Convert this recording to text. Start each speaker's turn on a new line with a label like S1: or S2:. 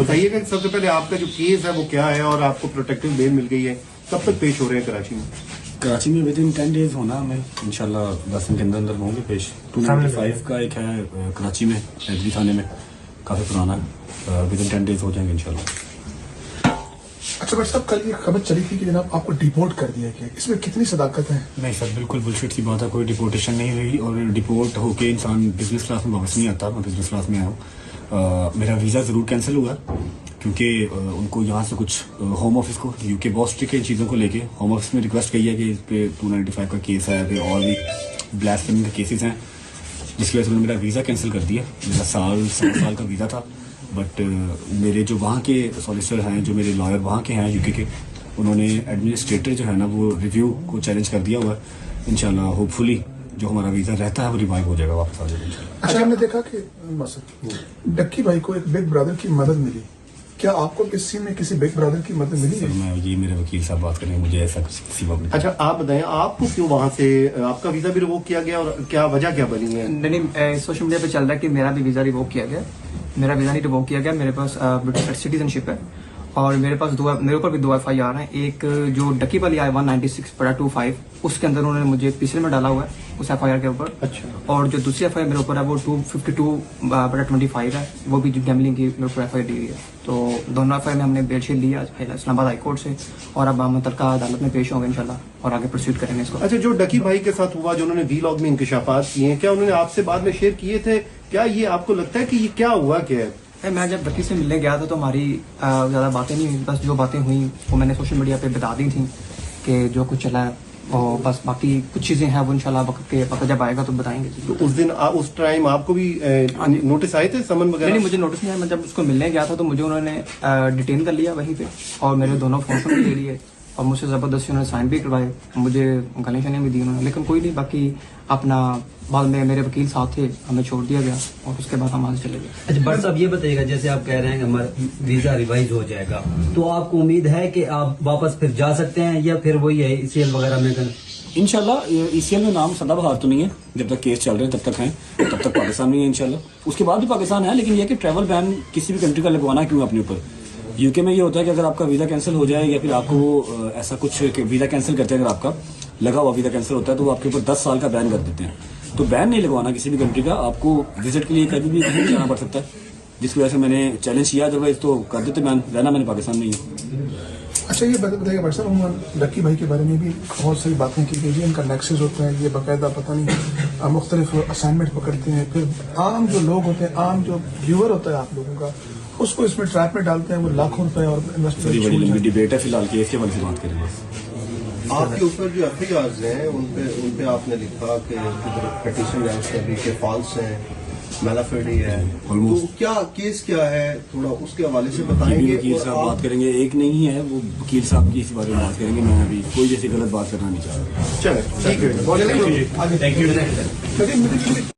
S1: بتائیے کہ سب سے پہلے آپ کا جو کیس ہے وہ کیا ہے اور آپ کو پروٹیکٹیو بیل مل گئی ہے، کب تک پیش ہو رہے ہیں کراچی میں؟
S2: کراچی میں ود ان 10 days ہونا ہمیں انشاءاللہ 10 دن کے اندر ہوں گے پیش. 295 کا ایک ہے کراچی میں ایگری تھانے میں، کافی پرانا ہے، ود ان 10 days ہو جائیں گے انشاءاللہ.
S3: اچھا بھائی صاحب، کل یہ خبر چلی تھی کہ جناب آپ کو ڈیپورٹ کر دیا گیا، اس میں کتنی صداقت ہے؟
S2: نہیں سر، بالکل بلشٹ سی بات ہے، کوئی ڈیپورٹیشن نہیں ہوئی اور ڈیپورٹ ہو کے انسان بزنس کلاس میں واپس نہیں آتا. میں بزنس کلاس میں آیا ہوں. میرا ویزا ضرور کینسل ہوا کیونکہ ان کو یہاں سے کچھ ہوم آفس کو یو کے بہت اسٹرکٹ ہے ان چیزوں کو لے کے. ہوم آفس میں ریکویسٹ کی ہے کہ اس پہ 295 کا کیس ہے، پھر اور بھی بلاسفیمی کے کیسز ہیں، جس کی وجہ سے انہوں نے میرا ویزا کینسل کر دیا. میرا سال کا ویزا تھا، بٹ میرے جو وہاں کے سالیسیٹر ہیں، جو میرے لائر وہاں کے ہیں UK کے، انہوں نے ایڈمنسٹریٹر جو ہے نا وہ ریویو کو چیلنج کر دیا ہوا ہے. انشاءاللہ ہوپ فلی جو ہمارا ویزا رہتا ہے وہ ریوائیو ہو جائے گا، واپس آ جائے گا.
S3: اچھا، ہم نے دیکھا کہ ڈکی بھائی کو ایک بگ برادر کی مدد ملی، کیا آپ کو کسی میں کسی بگ برادر کی مدد ملی ہے؟
S2: میں یہ میرے وکیل صاحب بات کریں گے، مجھے ایسا کسی وقت نہیں.
S1: اچھا آپ بتائیں، آپ کو کیوں وہاں سے آپ کا ویزا بھی ریووک کیا گیا اور کیا وجہ کیا بنی ہے؟
S4: نہیں، سوشل میڈیا پہ چل رہا ہے کہ میرا بھی ویزا ریووک کیا گیا. میرا ویزا نہیں ریووک کیا گیا، میرے پاس برٹش سٹیزن شپ ہے اور میرے پاس میرے اوپر بھی 2 FIR ہیں. ایک جو ڈکی والی آئی 196/25 اس کے اندر انہوں نے مجھے PCL میں ڈالا ہوا ہے اس FIR کے اوپر.
S1: اچھا.
S4: اور جو دوسری FIR میرے اوپر ہے وہ 252/25 ہے، وہ بھی گیملنگ کی میرے اوپر FIR دی ہوئی ہے. تو دونوں FIR میں ہم نے بیل شیل لیا اسلام آباد ہائی کورٹ سے، اور اب ہم متعلقہ عدالت میں پیش ہوں گے انشاءاللہ اور آگے پروسیڈ کریں گے اس کو.
S1: اچھا، جو ڈکی بھائی کے ساتھ ہوا، جو انہوں نے ویلاگ میں انکشافات کیے ہیں، کیا انہوں نے آپ سے بعد میں شیئر کیے تھے؟ کیا یہ آپ کو لگتا ہے کہ یہ کیا ہوا کیا ہے؟
S4: میں جب ڈکی سے ملنے گیا تھا تو ہماری زیادہ باتیں نہیں ہوئی، بس جو باتیں ہوئیں وہ میں نے سوشل میڈیا پہ بتا دی تھیں کہ جو کچھ چلا ہے، اور بس باقی کچھ چیزیں ہیں وہ انشاءاللہ وقت جب آئے گا تو بتائیں گے.
S1: تو اس دن اس ٹائم آپ کو بھی نوٹس آئے تھے، سمن وغیرہ؟
S4: نہیں، مجھے نوٹس نہیں آیا. میں جب اس کو ملنے گیا تھا تو مجھے انہوں نے ڈیٹین کر لیا وہیں پہ اور میرے دونوں فون بھی لے لیے اور مجھ سے زبردستی انہوں نے سائن بھی کروائے، مجھے گالیاں شالیاں بھی دی انہوں نے. لیکن کوئی نہیں، باقی اپنا بعد میں میرے وکیل ساتھ تھے، ہمیں چھوڑ دیا گیا اور اس کے بعد ہم وہاں سے چلے گئے.
S5: اچھا بٹ صاحب یہ بتائیے گا، جیسے آپ کہہ رہے ہیں کہ ہمارا ویزا ریوائز ہو جائے گا، تو آپ کو امید ہے کہ آپ واپس پھر جا سکتے ہیں یا پھر وہی ہے ECL وغیرہ میں کریں؟
S2: انشاءاللہ ECL میں نام سدا بہار تو نہیں ہے، جب تک کیس چل رہے ہیں تب تک ہیں، تب تک پاکستان میں ہے انشاءاللہ. اس کے بعد بھی پاکستان ہے، لیکن یہ کہ ٹریول بین کسی بھی کنٹری کا لگوانا کیوں اپنے اوپر. UK میں یہ ہوتا ہے کہ اگر آپ کا ویزا کینسل ہو جائے یا پھر آپ کو ایسا کچھ ویزا کینسل کرتے ہیں، اگر آپ کا لگا ہوا ویزا کینسل ہوتا ہے تو وہ آپ کے اوپر 10 سال کا بین کر دیتے ہیں. تو بین نہیں لگوانا کسی بھی کنٹری کا، آپ کو وزٹ کے لیے کبھی بھی کہیں بھی جانا پڑ سکتا ہے، جس کی وجہ سے میں نے چیلنج کیا. ادروائز تو کر دیتے بین، رہنا میں نے پاکستان میں ہی.
S3: اچھا یہ بتائیے بھائی صاحب، ڈکی بھائی کے بارے میں بھی بہت ساری باتیں کی گئی، ان کا نیکسس ہوتا ہے، یہ باقاعدہ پتہ نہیں مختلف اسائنمنٹ پکڑتے ہیں، پھر عام جو لوگ ہوتے ہیں، عام جو ویور ہوتا ہے آپ لوگوں کا، اس کو اس میں ٹریپ میں ڈالتے ہیں، وہ لاکھوں روپے اور
S2: بڑی بڑی لمبی ڈبیٹ ہے، فی الحال کیس کے بارے سے بات کریں گے.
S1: آپ کے اوپر جو FIRs ہیں ان پہ آپ نے لکھا کہ پٹیشن ہے اس کا بھی کہ فالس ہے، میلافیڈی ہے، تو کیا کیس کیا ہے، تھوڑا اس کے حوالے سے بتائیں گے.
S2: وکیل صاحب بات کریں گے، ایک نہیں ہے وہ وکیل صاحب کی اس بارے میں بات کریں گے. میں ابھی کوئی جیسی غلط بات کرنا نہیں چاہ رہا.
S1: چلیں ٹھیک ہے.